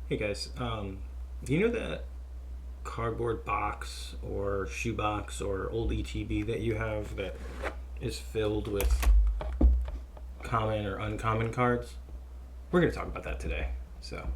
Hey guys, do you know that cardboard box or shoebox or old ETB that you have that is filled with common or uncommon cards? We're going to talk about that today. So,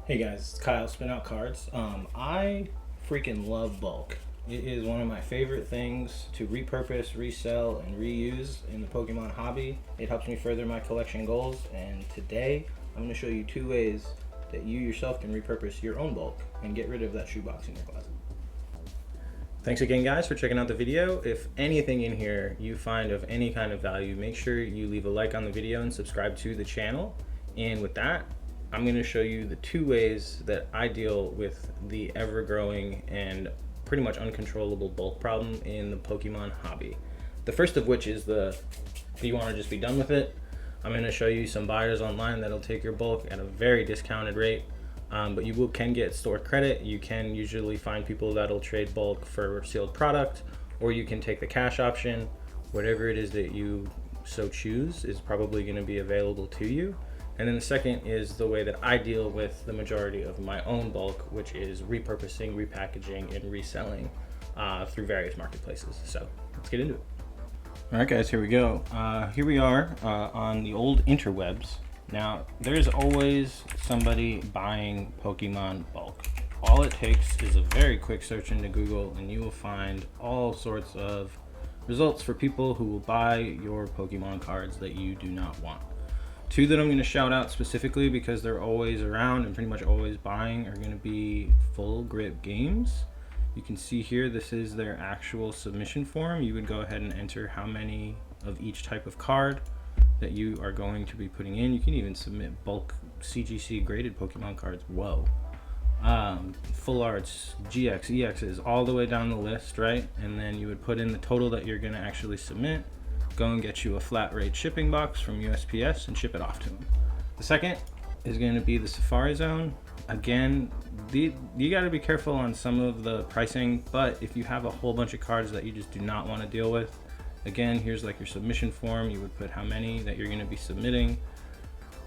hey guys, it's Kyle, spinoutcards. I freaking love bulk. It is one of my favorite things to repurpose, resell, and reuse in the Pokemon hobby. It helps me further my collection goals, and today I'm going to show you 2 ways that you yourself can repurpose your own bulk and get rid of that shoebox in your closet. Thanks again guys for checking out the video. If anything in here you find of any kind of value, make sure you leave a like on the video and subscribe to the channel. And with that, I'm going to show you the 2 ways that I deal with the ever-growing and pretty much uncontrollable bulk problem in the Pokemon hobby. The first of which is if you want to just be done with it, I'm going to show you some buyers online that'll take your bulk at a very discounted rate, but you can get store credit. You can usually find people that'll trade bulk for sealed product, or you can take the cash option. Whatever it is that you so choose is probably going to be available to you. And then the second is the way that I deal with the majority of my own bulk, which is repurposing, repackaging, and reselling through various marketplaces. So let's get into it. All right, guys, here we go. Here we are on the old interwebs. Now, there's always somebody buying Pokemon bulk. All it takes is a very quick search into Google, and you will find all sorts of results for people who will buy your Pokemon cards that you do not want. 2 that I'm going to shout out specifically because they're always around and pretty much always buying are going to be Full Grip Games. You can see here, this is their actual submission form. You would go ahead and enter how many of each type of card that you are going to be putting in. You can even submit bulk CGC graded Pokemon cards. Whoa. Full arts, GX, EXs, all the way down the list, right? And then you would put in the total that you're going to actually submit. Go and get you a flat rate shipping box from USPS and ship it off to them. The second is going to be the Safari Zone. Again, you got to be careful on some of the pricing, but if you have a whole bunch of cards that you just do not want to deal with, again, here's like your submission form. You would put how many that you're going to be submitting,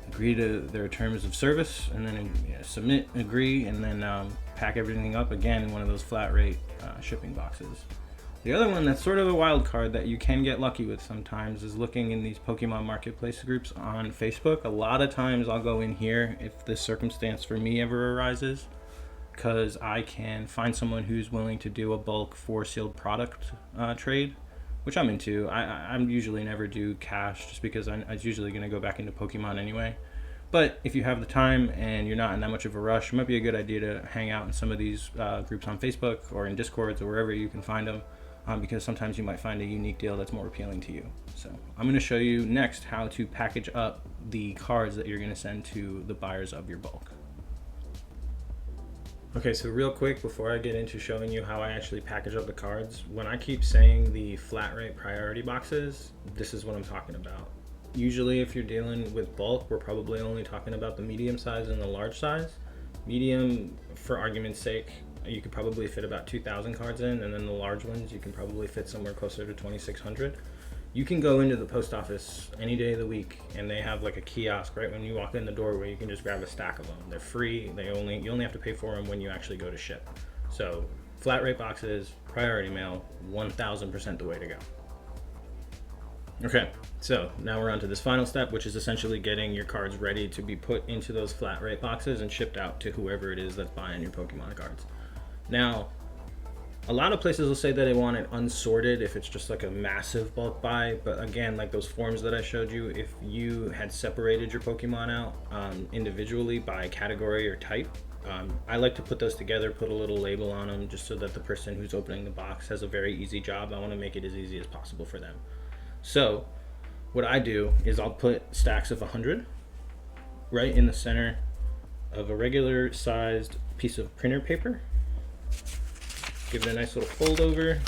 agree to their terms of service, and then submit, agree, and then pack everything up again in one of those flat rate shipping boxes. The other one that's sort of a wild card that you can get lucky with sometimes is looking in these Pokemon marketplace groups on Facebook. A lot of times I'll go in here if this circumstance for me ever arises, because I can find someone who's willing to do a bulk for sealed product trade, which I'm into. I'm usually never do cash just because I'm usually going to go back into Pokemon anyway. But if you have the time and you're not in that much of a rush, it might be a good idea to hang out in some of these groups on Facebook or in Discords or wherever you can find them. Because sometimes you might find a unique deal that's more appealing to you. So I'm going to show you next how to package up the cards that you're going to send to the buyers of your bulk. Okay, so real quick before I get into showing you how I actually package up the cards, when I keep saying the flat rate priority boxes, this is what I'm talking about. Usually if you're dealing with bulk, we're probably only talking about the medium size and the large size. Medium, for argument's sake, you could probably fit about 2,000 cards in, and then the large ones you can probably fit somewhere closer to 2,600. You can go into the post office any day of the week and they have like a kiosk right when you walk in the door where you can just grab a stack of them. They're free. You only have to pay for them when you actually go to ship. So flat rate boxes, priority mail, 1,000% the way to go. Okay, so now we're on to this final step, which is essentially getting your cards ready to be put into those flat rate boxes and shipped out to whoever it is that's buying your Pokemon cards. Now, a lot of places will say that they want it unsorted if it's just like a massive bulk buy, but again, like those forms that I showed you, if you had separated your Pokemon out individually by category or type, I like to put those together, put a little label on them just so that the person who's opening the box has a very easy job. I want to make it as easy as possible for them. So what I do is I'll put stacks of 100 right in the center of a regular sized piece of printer paper. Give it a nice little fold over.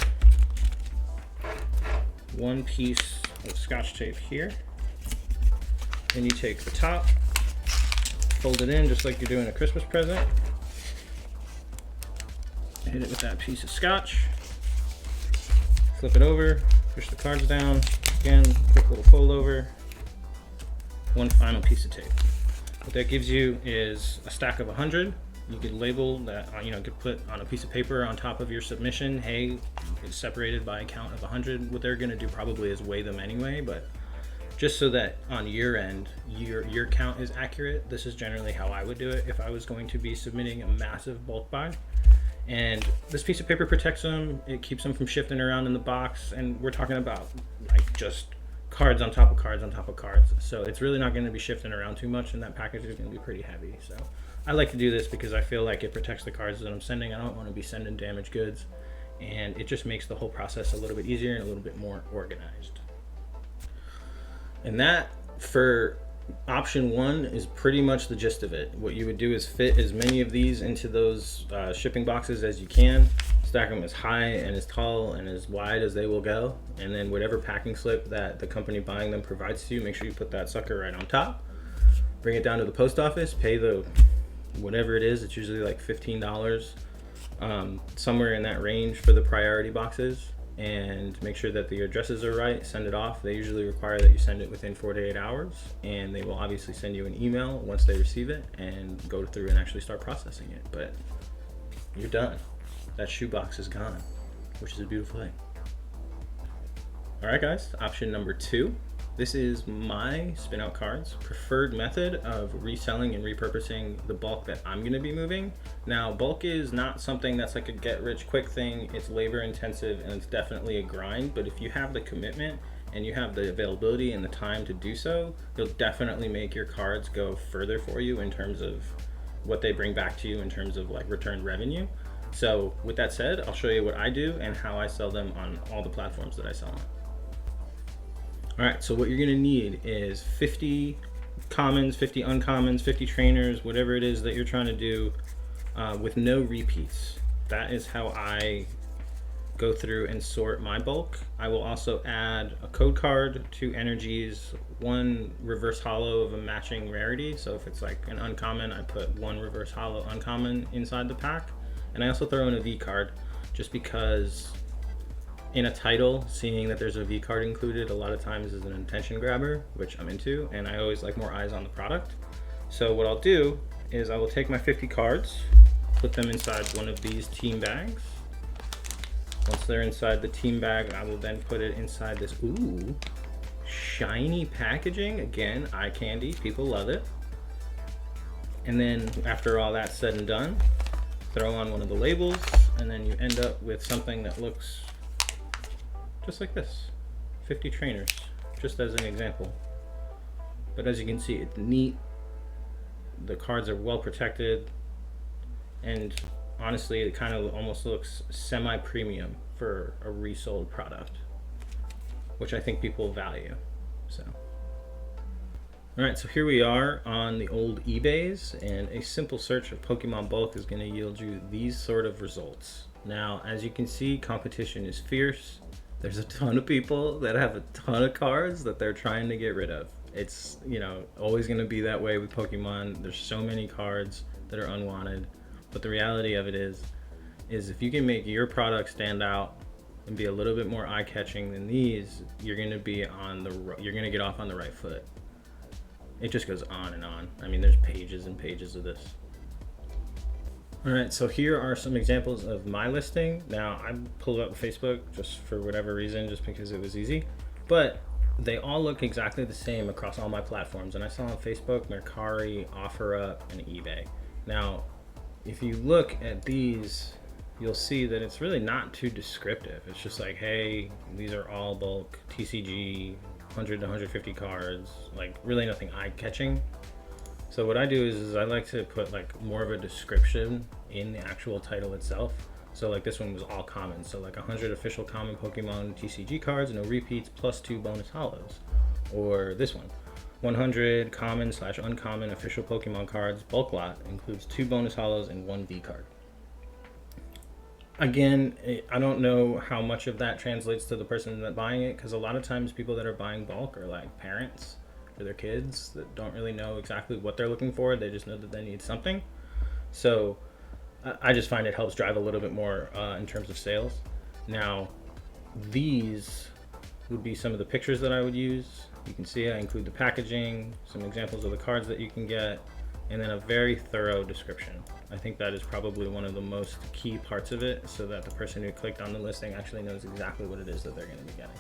1 piece of Scotch tape here. Then you take the top, fold it in just like you're doing a Christmas present. Hit it with that piece of Scotch. Flip it over, Push the cards down. Again, quick little fold over. One final piece of tape. What that gives you is a stack of 100. You could label that, you could put on a piece of paper on top of your submission, hey, it's separated by a count of 100. What they're gonna do probably is weigh them anyway, but just so that on your end, your count is accurate, this is generally how I would do it if I was going to be submitting a massive bulk buy. And this piece of paper protects them, it keeps them from shifting around in the box, and we're talking about like just cards on top of cards on top of cards. So it's really not going to be shifting around too much, and that package is going to be pretty heavy. So I like to do this because I feel like it protects the cards that I'm sending. I don't want to be sending damaged goods, and it just makes the whole process a little bit easier and a little bit more organized. And that, for option 1, is pretty much the gist of it. What you would do is fit as many of these into those shipping boxes as you can, stack them as high and as tall and as wide as they will go, and then whatever packing slip that the company buying them provides to you, make sure you put that sucker right on top. Bring it down to the post office, pay the whatever it is, it's usually like $15, somewhere in that range for the priority boxes, and make sure that the addresses are right, send it off. They usually require that you send it within 4 to 8 hours, and they will obviously send you an email once they receive it and go through and actually start processing it. But you're done. That shoebox is gone, which is a beautiful thing. All right, guys, option number 2. This is my spinoutcards preferred method of reselling and repurposing the bulk that I'm going to be moving. Now, bulk is not something that's like a get rich quick thing. It's labor intensive and it's definitely a grind, but if you have the commitment and you have the availability and the time to do so, you'll definitely make your cards go further for you in terms of what they bring back to you in terms of like return revenue. So with that said, I'll show you what I do and how I sell them on all the platforms that I sell on. All right, so what you're gonna need is 50 commons, 50 uncommons, 50 trainers, whatever it is that you're trying to do with no repeats. That is how I go through and sort my bulk. I will also add a code card, 2 energies, 1 reverse holo of a matching rarity. So if it's like an uncommon, I put 1 reverse holo uncommon inside the pack. And I also throw in a V card just because in a title, seeing that there's a V card included a lot of times is an attention grabber, which I'm into, and I always like more eyes on the product. So what I'll do is I will take my 50 cards, put them inside one of these team bags. Once they're inside the team bag, I will then put it inside this, ooh, shiny packaging. Again, eye candy, people love it. And then after all that's said and done, throw on one of the labels, and then you end up with something that looks just like this. 50 trainers, just as an example. But as you can see, it's neat. The cards are well protected, and honestly, it kind of almost looks semi-premium for a resold product, which I think people value. So, all right, so here we are on the old eBays, and a simple search of Pokemon bulk is going to yield you these sort of results. Now, as you can see, competition is fierce. There's a ton of people that have a ton of cards that they're trying to get rid of. It's, always going to be that way with Pokemon. There's so many cards that are unwanted. But the reality of it is if you can make your product stand out and be a little bit more eye-catching than these, you're going to be you're going to get off on the right foot. It just goes on and on. I mean, there's pages and pages of this. All right, so here are some examples of my listing. Now, I pulled up Facebook just for whatever reason, just because it was easy, but they all look exactly the same across all my platforms. And I saw on Facebook, Mercari, OfferUp, and eBay. Now, if you look at these, you'll see that it's really not too descriptive. It's just like, hey, these are all bulk TCG, 100 to 150 cards, like really nothing eye-catching. So what I do is I like to put like more of a description in the actual title itself. So like this one was all common. So like 100 official common Pokemon TCG cards, no repeats, plus 2 bonus holos. Or this one, 100 common/uncommon official Pokemon cards, bulk lot, includes 2 bonus holos and 1 V card. Again, I don't know how much of that translates to the person that's buying it, because a lot of times people that are buying bulk are like parents for their kids that don't really know exactly what they're looking for. They just know that they need something. So I just find it helps drive a little bit more in terms of sales. Now, these would be some of the pictures that I would use. You can see I include the packaging, some examples of the cards that you can get, and then a very thorough description. I think that is probably one of the most key parts of it, so that the person who clicked on the listing actually knows exactly what it is that they're going to be getting.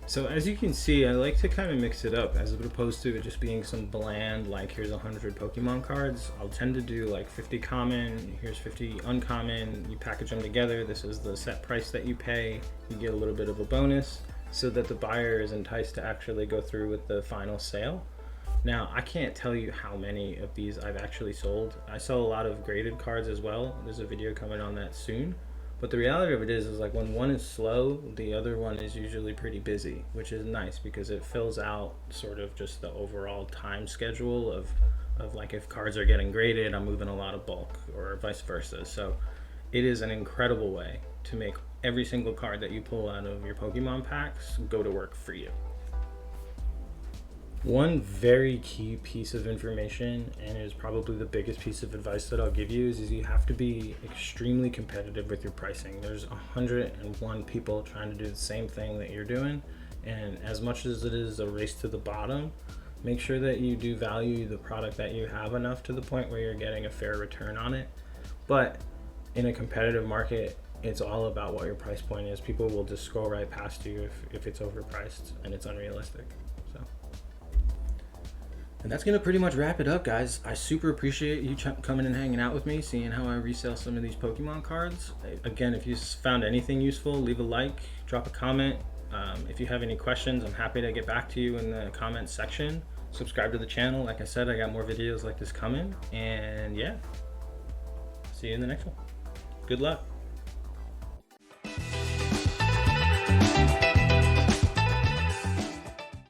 So as you can see, I like to kind of mix it up as opposed to it just being some bland, like here's 100 Pokemon cards. I'll tend to do like 50 common, here's 50 uncommon, you package them together, this is the set price that you pay, you get a little bit of a bonus so that the buyer is enticed to actually go through with the final sale. Now, I can't tell you how many of these I've actually sold. I sell a lot of graded cards as well. There's a video coming on that soon. But the reality of it is like when one is slow, the other one is usually pretty busy, which is nice because it fills out sort of just the overall time schedule of like if cards are getting graded, I'm moving a lot of bulk or vice versa. So it is an incredible way to make every single card that you pull out of your Pokemon packs go to work for you. One very key piece of information, and is probably the biggest piece of advice that I'll give you, is you have to be extremely competitive with your pricing. There's 101 people trying to do the same thing that you're doing, and as much as it is a race to the bottom, make sure that you do value the product that you have enough to the point where you're getting a fair return on it. But in a competitive market, it's all about what your price point is. People will just scroll right past you if it's overpriced and it's unrealistic. And that's going to pretty much wrap it up, guys. I super appreciate you coming and hanging out with me, seeing how I resell some of these Pokemon cards. Again, if you found anything useful, leave a like, drop a comment. If you have any questions, I'm happy to get back to you in the comments section. Subscribe to the channel. Like I said, I got more videos like this coming. And yeah, see you in the next one. Good luck.